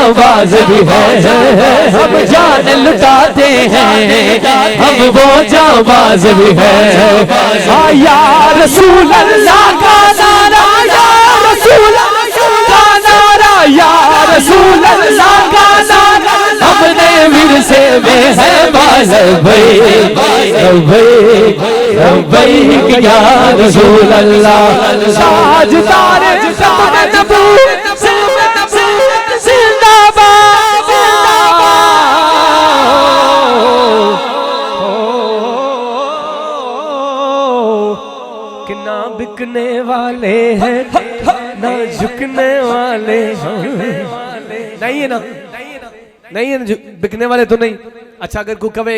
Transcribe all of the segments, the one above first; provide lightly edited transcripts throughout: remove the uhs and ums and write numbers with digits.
जाबाज भी है, हम जान लुटाते हैं, हम वो जाबाज भी है। या रसूल अल्लाह का नारा, या रसूल का नारा, या रसूल अल्लाह का नारा, हमने विरसे में है बाज भाई या रसूल अल्लाह। ताजदार कि ना बिकने वाले हैं ना झुकने वाले हैं। नहीं है ना, नहीं है ना, बिकने वाले तो नहीं। अच्छा अगर कोई कवे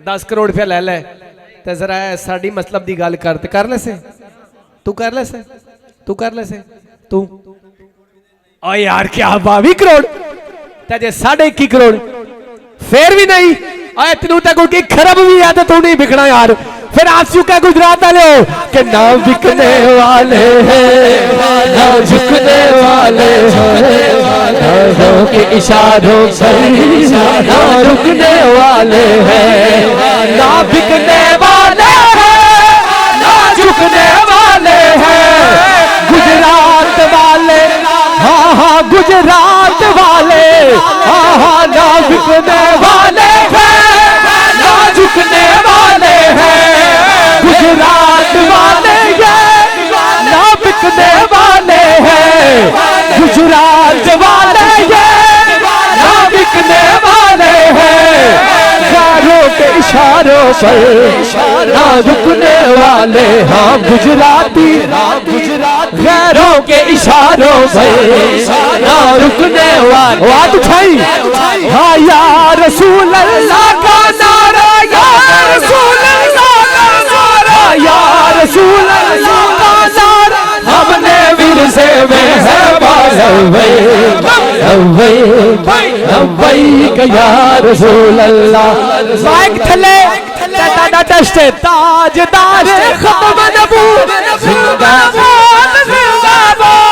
10 करोड़ रुपया ले ले तो जरा साड़ी मतलब दी गल कर ले से, तू कर ले से, तू कर ले से, तू ओ यार क्या 22 करोड़ ते 1.5 करोड़ फिर भी नहीं आए तेनू तो कोई खरब भी है तो तू नहीं बिकना यार। फिर आंसू का गुजरात वाले हो कि ना बिकने वाले हैं ना झुकने वाले हैं, के इशारों पर ना रुकने वाले हैं, ना बिकने वाले हैं ना झुकने वाले हैं। गुजरात वाले हाँ हाँ गुजरात वाले हाँ हाँ ना बिकने वाले हैं ना झुकने वाले हैं। गुजरात वाले ये ना बिकने वाले हैं, गुजरात वाले ये ना बिकने वाले हैं। यारों के इशारों पर ना रुकने वाले, हाँ गुजराती गैरों के इशारों पर ना रुकने वाले। बात उठाई हाँ या रसूल अल्लाह का नारा, या रसूल अल्लाह का नारा, या रसूल अल्लाह का नारा, हमने विरसे में है या रसूल अल्लाह। माइक थले ताजदार खत्म नबूवत जिंदाबाद